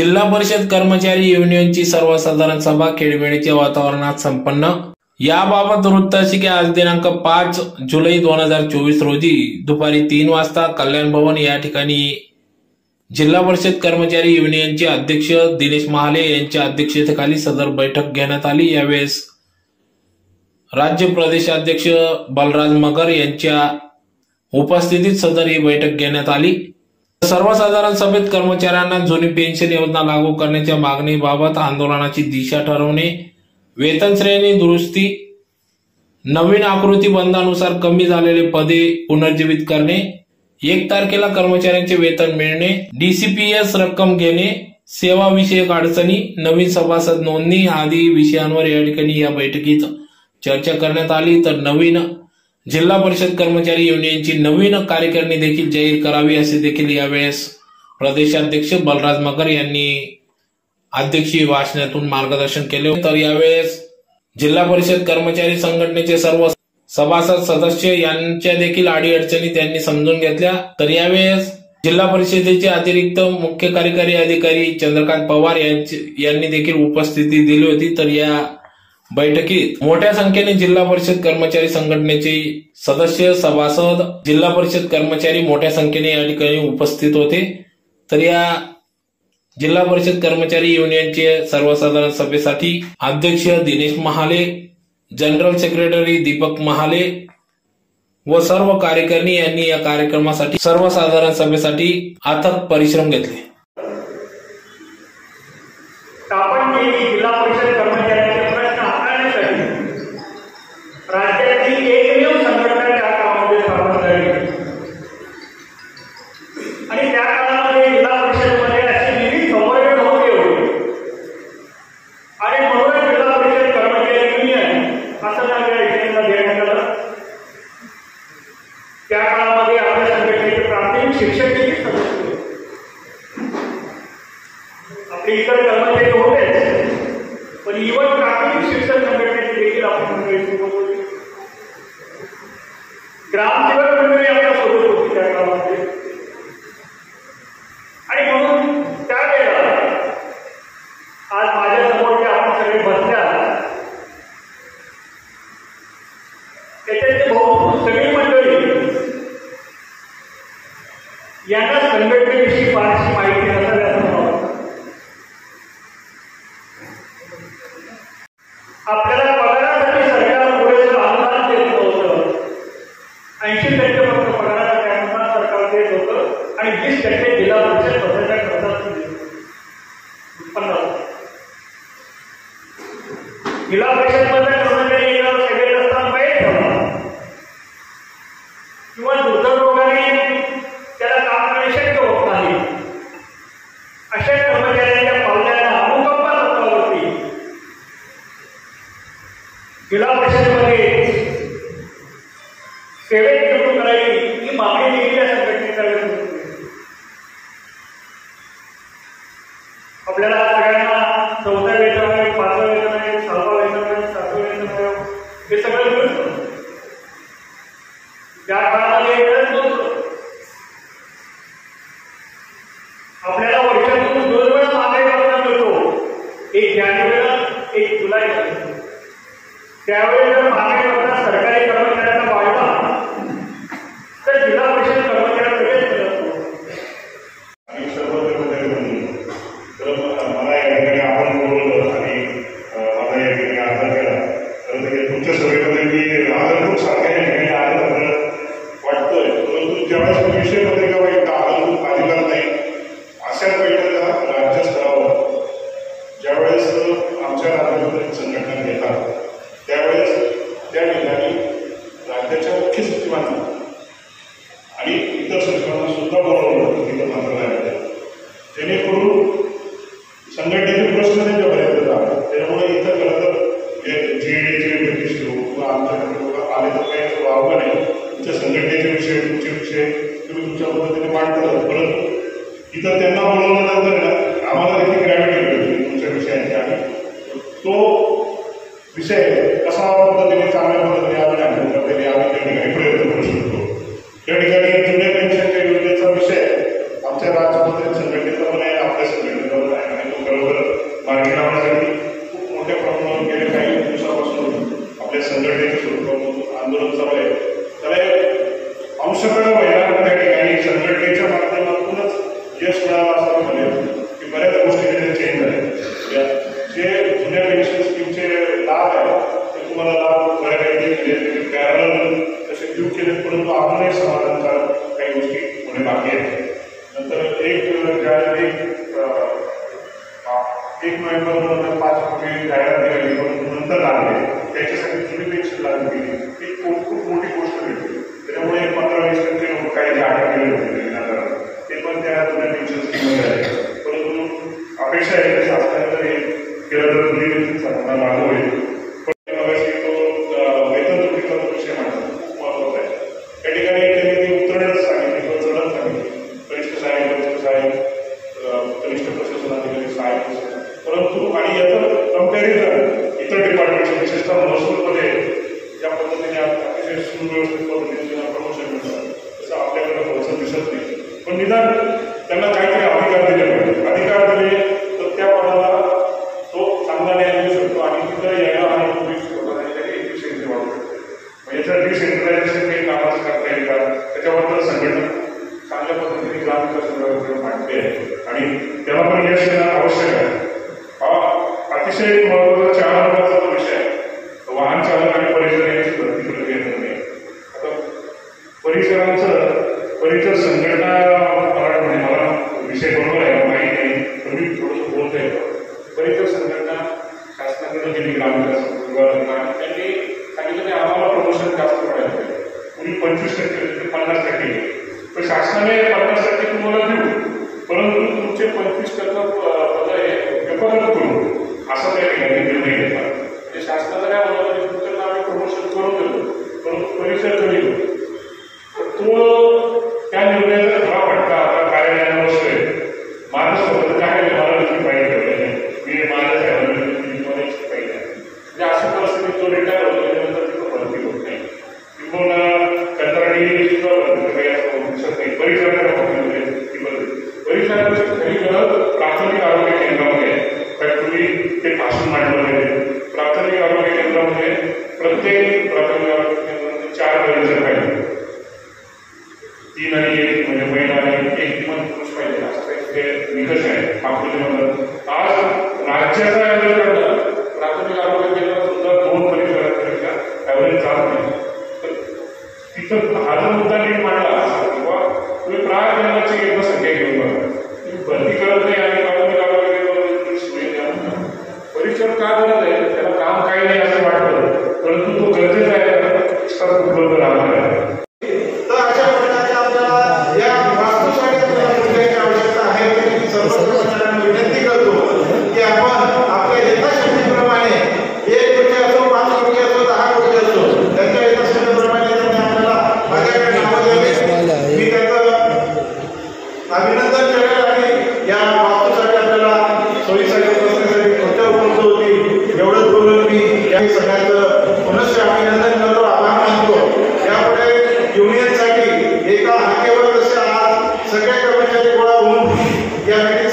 जिल्हा परिषद कर्मचारी युनियनची सर्वसाधारण सभा खेळमेळीच्या वातावरणात संपन्न। याबाबत वृत्त अशी की आज दिनांक 5 जुलै 2024 रोजी दुपारी 3 वाजता कल्याण भवन या ठिकाणी जिल्हा परिषद कर्मचारी युनियनचे अध्यक्ष दिनेश महाले यांच्या अध्यक्षतेखाली सदर बैठक घेण्यात आली। यावेळेस राज्य प्रदेशाध्यक्ष बलराज मगर यांच्या उपस्थितीत सदर ही बैठक घेण्यात आली। सर्वसाधारण सभेत कर्मचाऱ्यांना जुनी पेन्शन योजना लागू करण्याच्या मागणीबाबत आंदोलनाची दिशा ठरवणे, वेतन श्रेणी दुरुस्ती, नवीन आकृती बंधानुसार कमी झालेले पदे पुनर्जीवित करणे, 1 तारखेला कर्मचाऱ्यांचे वेतन मिळणे, डीसीपीएस रक्कम घेणे, सेवा विषयक अडचणी, नवीन सभासद नोंदणी आदी विषयांवर या ठिकाणी या बैठकीत चर्चा करण्यात आली। तर नवीन जिल्हा परिषद कर्मचारी युनियनची नवीन कार्यकारिणी देखील जाहीर करावी असे देखील यावेळेस प्रदेशाध्यक्ष बलराज मगर यांनी अध्यक्षीय भाषणातून मार्गदर्शन केले। तर यावेळेस जिल्हा परिषद कर्मचारी संघटनेचे सर्व सभासद सदस्य यांच्या देखील अडीअडचणी त्यांनी समजून घेतल्या। तर यावेळेस जिल्हा परिषदेचे अतिरिक्त मुख्य कार्यकारी अधिकारी चंद्रकांत पवार यांनी देखील उपस्थिती दिली होती। तर या बैठकीत मोठ्या संख्येने जिल्हा परिषद कर्मचारी संघटनेचे सदस्य सभासद जिल्हा परिषद कर्मचारी मोठ्या संख्येने या ठिकाणी उपस्थित होते। तर या जिल्हा परिषद कर्मचारी युनियनचे सर्वसाधारण सभेसाठी अध्यक्ष दिनेश महाले, जनरल सेक्रेटरी दीपक महाले व सर्व कार्यकारिणी यांनी या कार्यक्रमासाठी सर्वसाधारण सभेसाठी अथक परिश्रम घेतले। जिल्हा परिषद कर्मचाऱ्यांचे प्रश्न हाताळण्यासाठी राज्यातील एकमेव संघटना त्या कामामध्ये स्थापन झाली आणि त्या काळामध्ये जिल्हा परिषदेमध्ये असे विविध संवर्ग नव्हते आणि म्हणून जिल्हा परिषद कर्मचारी युनियन असं नाव या युनियनला देण्यात आलं। त्या काळामध्ये आपल्या संघटनेचे प्राथमिक शिक्षक देखील सदस्य होते, आपले इतर कर्मचारी होतेच पण इवन प्राथमिक शिक्षण संघटनेचे देखील आपण मंडळी सोबत होती, ग्रामसेवक मंडळी आपल्या सोबत होती त्या काळामध्ये। आणि म्हणून त्यावेळेला आज माझ्यासमोर जे आपण सगळे बसल्यात त्याच्यातली बहुतेक सगळी मंडळी यांना संघटनेविषयी फारशी माहिती नसावी असं मला वाटतं। आपल्याला पगारासाठी सरकार पुरेसं अनुदान देत नव्हतं, 80% फक्त पगारासाठी अनुदान सरकार देत होतं आणि 20% जिल्हा परिषद स्वतःच्या खर्चातून उत्पन्न होतं। जिल्हा परिषदमधल्या कर्मचारी सगळे असताना बाहेर ठेवला किंवा दुर्धर रोगाने त्याला काम करणे शक्य होत नाही अशा कर्मचाऱ्यांच्या पावल्याला अनुकंपा तत्वावरती जिल्हा परिषदेमध्ये सेवेत निवडून करावी ही मागणी देखील या संघटनेच्या वेळेस होती। आपल्याला सगळ्यांना 4th वेतन आहे, 5th वेतन आहे, 6th वेतन आहे, 7th वेतन आहे, हे सगळं मिळतं। त्या काळामध्ये वेळच नव्हतं, आपल्याला वर्षातून 2 वेळा महागाई भत्ता मिळतो, एक जानेवारी 1 जुलै। त्यावेळी जर महागाई भत्ता सरकारी कर्मचाऱ्यांना वाढला तर जिल्हा परिषद कर्मचाऱ्यांकडे मिळत आणि सर्व कर्मचारी तर मला या ठिकाणी आपण बोलवलं आणि मला या ठिकाणी आदर केला। तर तुमच्या सभेमध्ये मी आदरपूर सारख्या या ठिकाणी आदर वाटतोय, परंतु ज्यावेळेस विषय पत्रिका एक आदरपूर अधिकार नाही अशा बैठका राज्यस्तरावर ज्यावेळेस आमच्या राज्यामध्ये संघटना घेतात त्यावेळेस त्या ठिकाणी राज्याच्या मुख्य सचिवांना आणि इतर सचिवांना सुद्धा बोलावलं होतं तिथं मंत्रालयामध्ये, जेणेकरून संघटनेचे प्रश्न त्यांच्यापर्यंत जातात। त्यामुळे इथं खरं तर जीएडीचे ब्रिटिश लोक किंवा आमच्याकडे आले तर काही वावलं नाही, तुमच्या संघटनेचे विषय तुमचे विषय तुम्ही तुमच्या पद्धतीने मांडतात, परंतु इथं त्यांना बोलवल्यानंतर आम्हाला देखील ग्रॅव्हिटी मिळते तुमच्या विषयांची आणि तो विषय कसा पद्धतीने चांगल्या पद्धतीने आम्ही त्या ठिकाणी प्रयत्न करू शकतो। त्या ठिकाणी जुन्या पेन्शनच्या योजनेचा विषय आमच्या राज्यमंत्री संघटनेचा पण आहे, आपल्या संघटनेचा पण आहे तारीख 1 नोव्हेंबर 2005 पूर्वी जाहिरात दिलेली, परंतु नंतर लागले त्याच्यासाठी जुनी पेन्शन लागू केली. ही खूप मोठी गोष्ट भेटली. त्याच्यामुळे 15-20% लोक काही जे अटक केले होते विनाकारण ते पण त्या जुन्या पेन्शन स्कीममध्ये आले. परंतु अपेक्षा आहे की शासनाने जरी केलं तर जुनी पेन्शन शासनाला लागू होईल. पण तो वेतन तुटीचा विषय मांडला खूप महत्वाचा आहे. त्या ठिकाणी त्यांनी ती उतरण्यास सांगितली किंवा चढत सांगितली. कनिष्ठ साहेब कनिष्ठ प्रशासन अधिकारी साहेब, परंतु आणि याचं कम्पॅरिझन इतर डिपार्टमेंटच्या विशेषतः महसूलमध्ये ज्या पद्धतीने अतिशय सुव्यवस्थित पद्धतीने त्यांना प्रमोशन मिळतं तसं आपल्याकडे होतं दिसत नाही. पण निदान त्यांना काहीतरी अधिकार दिले पाहिजे. अधिकार दिले तर त्या पदाला तो चांगला न्याय देऊ शकतो आणि तिथं यायला आणि एफिशियन्सी वाढू शकते. याचं डिसेंट्रलायझेशन काही कामाचं करता येईल का त्याच्याबद्दल संघटना चांगल्या पद्धतीने ग्रामविकास विभागाकडे मांडते आहे आणि त्याला पण यश देणं आवश्यक आहे. हा अतिशय महत्वाचा 4 नंबरचा विषय आहे. वाहन चालक आणि परिचर यांची भरती प्रक्रिया करणे. आता परिचर संघटना मला विषय बरोबर आहे माहिती नाही पण मी थोडंसं बोलता येतं. परिचर संघटना शासनाकडे गेली ग्रामविकास विभागाला, त्यांनी सांगितलं की आम्हाला प्रमोशन जास्त मिळालं पाहिजे. पूर्वी 25% ते 50% पण शासनाने 50% तुम्हाला देऊ, परंतु तुमचे 25% पद हे बेपरत करू असं त्या ठिकाणी निर्णय घेतला. म्हणजे शासनाचं काय म्हणलं की तुमचं आम्ही प्रमोशन करून देतो परंतु परिचय कमी देऊ. तर तो त्या निर्णयाचा खरा फटका आता कार्यालयाला बसतोय. माझं स्वतः काय मला तुम्ही पाहिजे मी माझ्या पाहिजे म्हणजे अशा परिस्थितीत तो रिटायर होतो त्याच्यानंतर तिथं भरती होत नाही किंवा कंत्राटी सुद्धा भरती असं दिसत नाही. परिसराची खरी गरज प्राथमिक आरोग्य केंद्रामध्ये पूर्वी ते भाषण मांडलं पाहिजे. प्राथमिक आरोग्य केंद्रामध्ये प्रत्येक प्राथमिक आरोग्य केंद्रामध्ये 4 परिचर पाहिजे. 3 आणि 1 म्हणजे महिला आणि 1 किमान पुरुष पाहिजे असं काही निकष आहे आकृतीमध्ये. आज राज्याचा प्राथमिक आरोग्य केंद्रात सुद्धा 2 परिसरापेक्षा ॲव्हरेज जात नाही. तर तिथं हा जर मुद्दा नीट मांडला किंवा तुम्ही प्राय केंद्राची केंद्र संख्या घेऊन बघा, तुम्ही भरती करत नाही आणि प्राथमिक आरोग्य केंद्रामध्ये सोयी द्या. परिचर का गरज आहे त्याला काम काही नाही असं वाटतं परंतु तो गरजेचा आहे उपलब्ध राहणार आहे. विनंती करतो की आपण आपल्या यथाशक्तीप्रमाणे 1 कोटी असो 5 कोटी असो 10 कोटी असो त्यांच्या यथाशक्तीप्रमाणे आपल्याला माझ्याकडे नावं द्यावी. मी त्याचं अभिनंदन करेल आणि या वास्तूसाठी आपल्याला सोयीसाठी बसण्यासाठी कोणत्या उपलब्ध होती एवढंच बोलून मी या सगळ्यांचं पुनश्च अभिनंदन करतो, आभार मानतो. यापुढे युनियनसाठी एका हाकेवर कसे आज सगळे कर्मचारी गोळा होऊन या मीटिंग